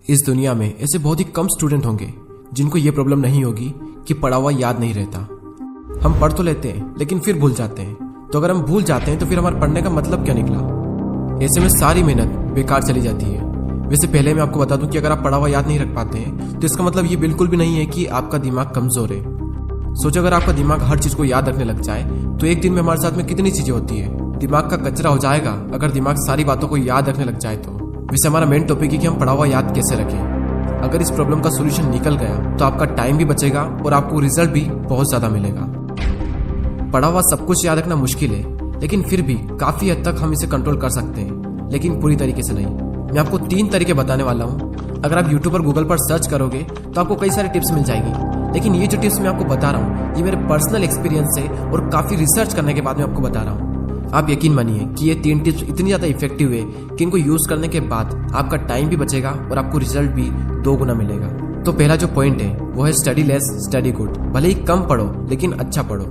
इस दुनिया में ऐसे बहुत ही कम स्टूडेंट होंगे जिनको ये प्रॉब्लम नहीं होगी कि पढ़ा हुआ याद नहीं रहता। हम पढ़ तो लेते हैं लेकिन फिर भूल जाते हैं। तो अगर हम भूल जाते हैं तो फिर हमारे पढ़ने का मतलब क्या निकला? ऐसे में सारी मेहनत बेकार चली जाती है। वैसे पहले मैं आपको बता दूं कि अगर आप पढ़ा हुआ याद नहीं रख पाते हैं तो इसका मतलब ये बिल्कुल भी नहीं है कि आपका दिमाग कमजोर है। सोचो अगर आपका दिमाग हर चीज को याद रखने लग जाए तो एक दिन में हमारे साथ में कितनी चीजें होती है। दिमाग का कचरा हो जाएगा अगर दिमाग सारी बातों को याद रखने लग जाए तो। वैसे हमारा मेन टॉपिक है कि हम पढ़ा हुआ याद कैसे रखें। अगर इस प्रॉब्लम का सोल्यूशन निकल गया तो आपका टाइम भी बचेगा और आपको रिजल्ट भी बहुत ज्यादा मिलेगा। पढ़ा हुआ सब कुछ याद रखना मुश्किल है, लेकिन फिर भी काफी हद तक हम इसे कंट्रोल कर सकते हैं, लेकिन पूरी तरीके से नहीं। मैं आपको 3 तरीके बताने वाला हूँ। अगर आप यूट्यूब पर गूगल पर सर्च करोगे तो आपको कई सारी टिप्स मिल जाएगी, लेकिन ये जो टिप्स मैं आपको बता रहा हूँ ये मेरे पर्सनल एक्सपीरियंस से और काफी रिसर्च करने के बाद मैं आपको बता रहा हूँ। आप यकीन मानिए कि ये 3 टिप्स इतनी ज्यादा इफेक्टिव है कि इनको यूज करने के बाद आपका टाइम भी बचेगा और आपको रिजल्ट भी 2 गुना मिलेगा। तो पहला जो पॉइंट है वो है स्टडी लेस स्टडी गुड। भले ही कम पढ़ो लेकिन अच्छा पढ़ो।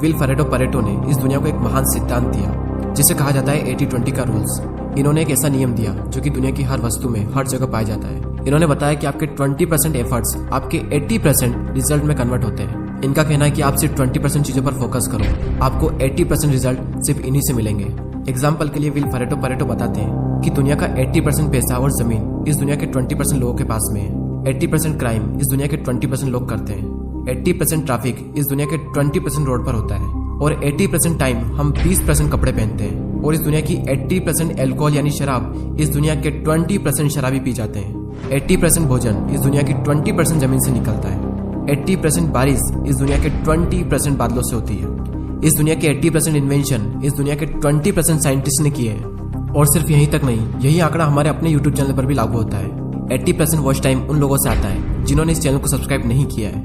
विल परेटो ने इस दुनिया को एक महान सिद्धांत दिया जिसे कहा जाता है 80-20 का रूल्स। इन्होंने एक ऐसा नियम दिया जो कि दुनिया की हर वस्तु में हर जगह पाया जाता है। इन्होंने बताया कि आपके 20% एफर्ट्स आपके 80% रिजल्ट में कन्वर्ट होते हैं। इनका कहना है कि आप सिर्फ 20% चीजों पर फोकस करो, आपको 80% रिजल्ट सिर्फ इन्हीं से मिलेंगे। एग्जाम्पल के लिए विल परेटो बताते हैं कि दुनिया का 80% पैसा और जमीन इस दुनिया के 20% लोगों के पास में है। 80% क्राइम इस दुनिया के 20% लोग करते हैं। 80% ट्रैफिक इस दुनिया के 20% रोड पर होता है। और 80% टाइम हम 20% कपड़े पहनते हैं। और इस दुनिया की 80% अल्कोहल यानी शराब इस दुनिया के 20% शराबी पी जाते हैं। 80% भोजन इस दुनिया की 20% जमीन से निकलता है। 80% बारिश इस दुनिया के 20% बादलों से होती है। इस दुनिया के 80% इन्वेंशन इस दुनिया के 20% साइंटिस्ट ने किए हैं। और सिर्फ यहीं तक नहीं, यही आंकड़ा हमारे अपने यूट्यूब चैनल पर भी लागू होता है। 80% वॉच टाइम उन लोगों से आता है जिन्होंने इस चैनल को सब्सक्राइब नहीं किया है।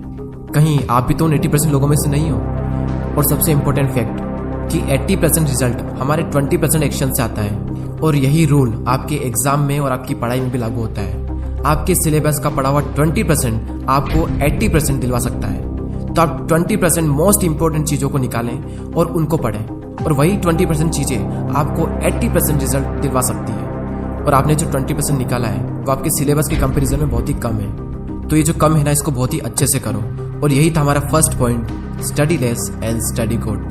कहीं आप भी तो उन 80% लोगों में से नहीं हो। और सबसे इम्पोर्टेंट फैक्ट कि 80% रिजल्ट हमारे 20% एक्शन से आता है। और यही रूल आपके एग्जाम में और आपकी पढ़ाई में भी लागू होता है। आपके सिलेबस का पढ़ा हुआ 20% आपको 80% दिलवा सकता है। तो आप 20% मोस्ट इंपोर्टेंट चीजों को निकालें और उनको पढ़ें, और वही 20% चीजें आपको 80% रिजल्ट दिलवा सकती है। और आपने जो 20% निकाला है वो आपके सिलेबस के कंपैरिजन में बहुत ही कम है। तो ये जो कम है ना, इसको बहुत ही अच्छे से करो। और यही था हमारा first point, study less and study good.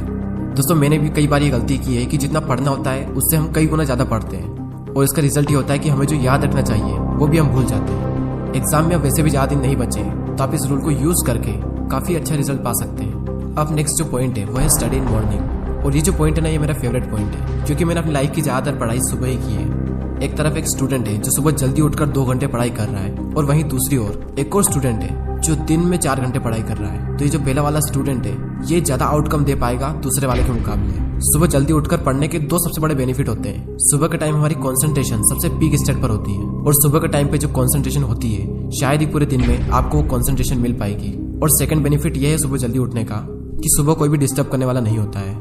दोस्तों मैंने भी कई बार ये गलती की है कि जितना पढ़ना होता है उससे हम कई गुना ज्यादा पढ़ते हैं, और इसका रिजल्ट ये होता है कि हमें जो याद रखना चाहिए वो भी हम भूल जाते हैं। एग्जाम में अब वैसे भी ज्यादा दिन नहीं बचे तो आप इस रूल को यूज करके काफी अच्छा रिजल्ट पा सकते हैं। अब नेक्स्ट जो पॉइंट है वो है स्टडी इन मॉर्निंग। और ये जो पॉइंट है ना, ये मेरा फेवरेट पॉइंट है, क्योंकि मैंने अपनी लाइफ की ज्यादातर पढ़ाई सुबह ही की है। एक तरफ एक स्टूडेंट है जो सुबह जल्दी उठकर 2 घंटे पढ़ाई कर रहा है, और वहीं दूसरी ओर एक और स्टूडेंट है जो दिन में 4 घंटे पढ़ाई कर रहा है। तो ये जो पहला वाला स्टूडेंट है ये ज्यादा आउटकम दे पाएगा दूसरे वाले के मुकाबले। सुबह जल्दी उठकर पढ़ने के 2 सबसे बड़े बेनिफिट होते हैं। सुबह के टाइम हमारी कंसंट्रेशन सबसे पीक स्टेट पर होती है, और सुबह के टाइम पे जो कंसंट्रेशन होती है शायद ही पूरे दिन में आपको वो कंसंट्रेशन मिल पाएगी। और सेकंड बेनिफिट ये है सुबह जल्दी उठने का कि सुबह कोई भी डिस्टर्ब करने वाला नहीं होता है।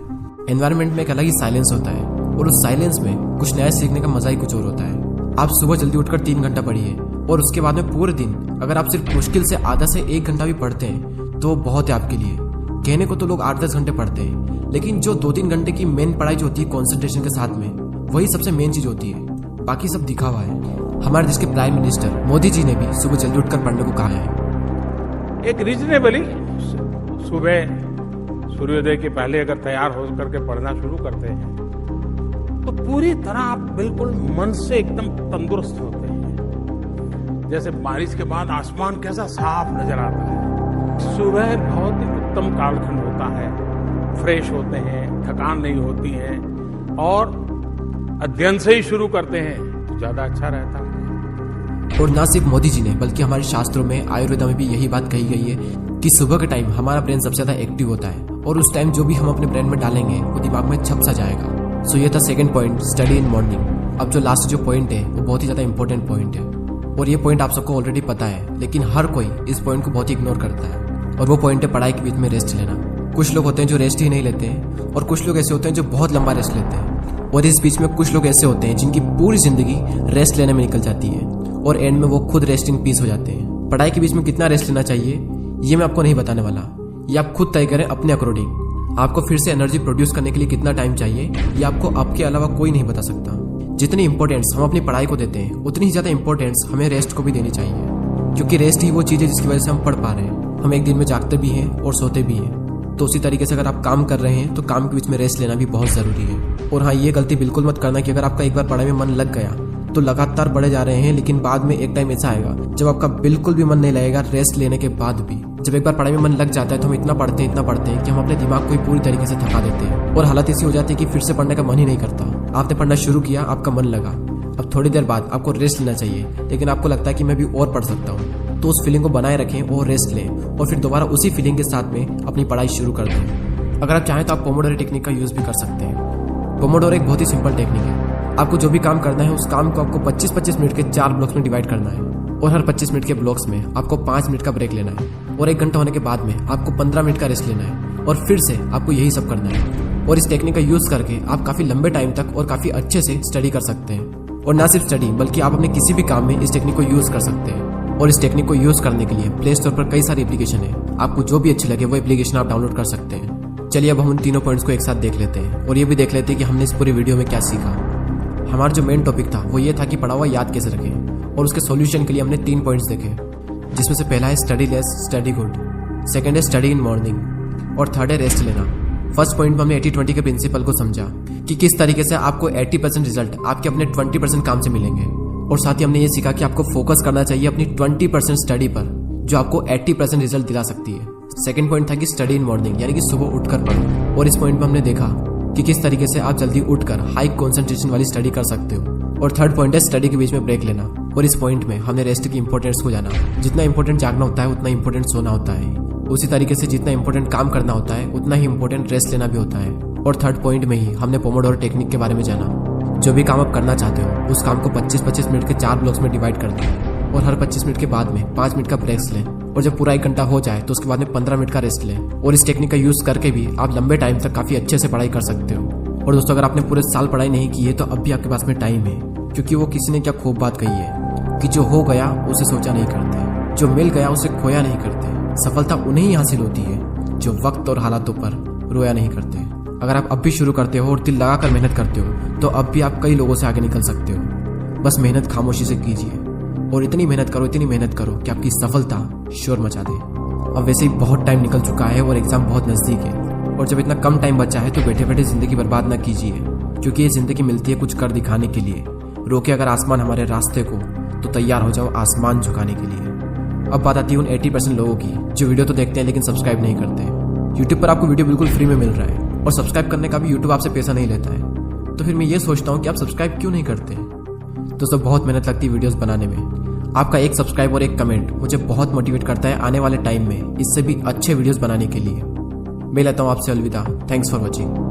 एनवायरमेंट में एक अलग ही साइलेंस होता है, और उस साइलेंस में कुछ नया सीखने का मजा ही कुछ और होता है। आप सुबह जल्दी उठकर 3 घंटा पढ़िए, और उसके बाद में पूरे दिन अगर आप सिर्फ मुश्किल से आधा से 1 घंटा भी पढ़ते हैं तो बहुत है आपके लिए। कहने को तो लोग 8-10 घंटे पढ़ते हैं, लेकिन जो 2-3 घंटे की मेन पढ़ाई जो होती है कॉन्सेंट्रेशन के साथ में, वही सबसे मेन चीज होती है। बाकी सब दिखावा है। हमारे देश के प्राइम मिनिस्टर मोदी जी ने भी सुबह जल्दी उठकर पढ़ने को कहा है। एक रीजनेबली सुबह सूर्योदय के पहले अगर तैयार हो करके पढ़ना शुरू करते हैं तो पूरी तरह आप बिल्कुल मन से एकदम तंदुरुस्त होते हैं। जैसे बारिश के बाद आसमान कैसा साफ नजर आता है। सुबह बहुत ही उत्तम कालखंड होता है, फ्रेश होते हैं, थकान नहीं होती है, और अध्ययन से ही शुरू करते हैं तो ज्यादा अच्छा रहता है। और ना सिर्फ मोदी जी ने बल्कि हमारे शास्त्रों में, आयुर्वेद में भी यही बात कही गई है कि सुबह के टाइम हमारा ब्रेन सबसे ज्यादा एक्टिव होता है, और उस टाइम जो भी हम अपने ब्रेन में डालेंगे वो दिमाग में छप सा जाएगा। सो ये था second point, study in morning. अब जो लास्ट जो पॉइंट है वो बहुत ही ज्यादा इंपॉर्टेंट पॉइंट है, और ये पॉइंट आप सबको ऑलरेडी पता है, लेकिन हर कोई इस पॉइंट को बहुत ही इग्नोर करता है। और वो पॉइंट है पढ़ाई के बीच में रेस्ट लेना। कुछ लोग होते हैं जो रेस्ट ही नहीं लेते हैं, और कुछ लोग ऐसे होते हैं जो बहुत लंबा रेस्ट लेते हैं। और इस बीच में कुछ लोग ऐसे होते हैं जिनकी पूरी जिंदगी रेस्ट लेने में निकल जाती है, और एंड में वो खुद रेस्ट इन पीस हो जाते हैं। पढ़ाई के बीच में कितना रेस्ट लेना चाहिए ये मैं आपको नहीं बताने वाला, ये आप खुद तय करें अपने अकॉर्डिंग। आपको फिर से एनर्जी प्रोड्यूस करने के लिए कितना टाइम चाहिए ये आपको आपके अलावा कोई नहीं बता सकता। जितनी इंपॉर्टेंस हम अपनी पढ़ाई को देते हैं उतनी ही ज़्यादा इंपॉर्टेंस हमें रेस्ट को भी देनी चाहिए, क्योंकि रेस्ट ही वो चीज़ है जिसकी वजह से हम पढ़ पा रहे हैं। हम एक दिन में जागते भी हैं और सोते भी हैं। तो उसी तरीके से अगर आप काम कर रहे हैं तो काम के बीच में रेस्ट लेना भी बहुत ज़रूरी है। और हाँ, ये गलती बिल्कुल मत करना कि अगर आपका एक बार पढ़ाई में मन लग गया तो लगातार बढ़े जा रहे हैं, लेकिन बाद में एक टाइम ऐसा आएगा जब आपका बिल्कुल भी मन नहीं लगेगा रेस्ट लेने के बाद भी। जब एक बार पढ़ाई में मन लग जाता है तो हम इतना पढ़ते हैं कि हम अपने दिमाग को ही पूरी तरीके से थका देते हैं और हालत ऐसी हो जाती है कि फिर से पढ़ने का मन ही नहीं करता। आपने पढ़ना शुरू किया, आपका मन लगा, अब थोड़ी देर बाद आपको रेस्ट लेना चाहिए, लेकिन आपको लगता है कि मैं भी और पढ़ सकता हूँ। तो उस फीलिंग को बनाए रखें और रेस्ट लें और फिर दोबारा उसी फीलिंग के साथ में अपनी पढ़ाई शुरू कर दें। अगर आप चाहें तो आप पोमोडोरो टेक्निक का यूज़ भी कर सकते हैं। पोमोडोरो एक बहुत ही सिंपल टेक्निक है। आपको जो भी काम करना है उस काम को आपको 25-25 मिनट के 4 ब्लॉक्स में डिवाइड करना है और हर 25 मिनट के ब्लॉक्स में आपको 5 मिनट का ब्रेक लेना है और 1 घंटा होने के बाद में आपको 15 मिनट का रेस्ट लेना है और फिर से आपको यही सब करना है। और इस टेक्निक का यूज़ करके आप काफ़ी लंबे टाइम तक और काफ़ी अच्छे से स्टडी कर सकते हैं। और ना सिर्फ स्टडी बल्कि आप अपने किसी भी काम में इस टेक्निक को यूज़ कर सकते हैं। और इस टेक्निक को यूज़ करने के लिए प्ले स्टोर पर कई सारी एप्लीकेशन है, आपको जो भी अच्छी लगे वो एप्लीकेशन आप डाउनलोड कर सकते हैं। चलिए अब हम उन तीनों पॉइंट्स को एक साथ देख लेते हैं और ये भी देख लेते हैं कि हमने इस पूरी वीडियो में क्या सीखा। हमारा जो मेन टॉपिक था वो ये था कि पढ़ा हुआ याद कैसे रखें, और उसके सॉल्यूशन के लिए हमने 3 पॉइंट्स देखे, जिसमें से पहला है study less study good, second है स्टडी इन मॉर्निंग और थर्ड है रेस्ट लेना। फर्स्ट पॉइंट में हमने 80-20 के प्रिंसिपल को समझा कि किस तरीके से आपको 80% रिजल्ट आपके अपने 20% काम से मिलेंगे, और साथ ही हमने ये सीखा कि आपको फोकस करना चाहिए अपनी 20% स्टडी पर जो आपको 80% रिजल्ट दिला सकती है। सेकंड पॉइंट था कि स्टडी इन मॉर्निंग, यानी कि सुबह उठकर पढ़ो, और इस पॉइंट में हमने देखा कि किस तरीके से आप जल्दी उठकर हाई कंसंट्रेशन वाली स्टडी कर सकते हो। और थर्ड पॉइंट है स्टडी के बीच में ब्रेक लेना, और इस पॉइंट में हमने रेस्ट की इंपॉर्टेंस को जाना। जितना इंपॉर्टेंट जागना होता है उतना इंपॉर्टेंट सोना होता है, उसी तरीके से जितना इंपॉर्टेंट काम करना होता है उतना ही इंपॉर्टेंट रेस्ट लेना भी होता है। और थर्ड पॉइंट में ही हमने पोमोडोरो टेक्निक के बारे में जाना। जो भी काम आप करना चाहते हो उस काम को 25-25 मिनट के 4 ब्लॉक्स में डिवाइड कर दें और हर 25 मिनट के बाद में 5 मिनट का ब्रेक्स लें, और जब पूरा 1 घंटा हो जाए तो उसके बाद में 15 मिनट का रेस्ट लें। और इस टेक्निक का यूज करके भी आप लंबे टाइम तक काफी अच्छे से पढ़ाई कर सकते हो। और दोस्तों, अगर आपने पूरे साल पढ़ाई नहीं की है तो अब भी आपके पास में टाइम है, क्योंकि वो किसी ने क्या खूब बात कही है कि जो हो गया उसे सोचा नहीं करते, जो मिल गया उसे खोया नहीं करते। सफलता उन्हें ही हासिल होती है जो वक्त और हालातों पर रोया नहीं करते। अगर आप अब भी शुरू करते हो और दिल लगाकर मेहनत करते हो तो अब भी आप कई लोगों से आगे निकल सकते हो। बस मेहनत खामोशी से कीजिए और इतनी मेहनत करो कि आपकी सफलता शोर मचा दे। अब वैसे ही बहुत टाइम निकल चुका है और एग्जाम बहुत नजदीक है, और जब इतना कम टाइम बचा है तो बैठे बैठे जिंदगी बर्बाद ना कीजिए, क्योंकि ये जिंदगी मिलती है कुछ कर दिखाने के लिए। रोके अगर आसमान हमारे रास्ते को तो तैयार हो जाओ आसमान झुकाने के लिए। अब बात आती है उन 80% लोगों की जो वीडियो तो देखते हैं लेकिन सब्सक्राइब नहीं करते। यूट्यूब पर आपको वीडियो बिल्कुल फ्री में मिल रहा है और सब्सक्राइब करने का भी यूट्यूब आपसे पैसा नहीं लेता है, तो फिर मैं ये सोचता हूँ कि आप सब्सक्राइब क्यों नहीं करते। दोस्तों, बहुत मेहनत लगती है वीडियोस बनाने में। आपका एक सब्सक्राइब और एक कमेंट मुझे बहुत मोटिवेट करता है आने वाले टाइम में इससे भी अच्छे वीडियोस बनाने के लिए। मैं लेता हूँ आपसे अलविदा। Thanks for watching.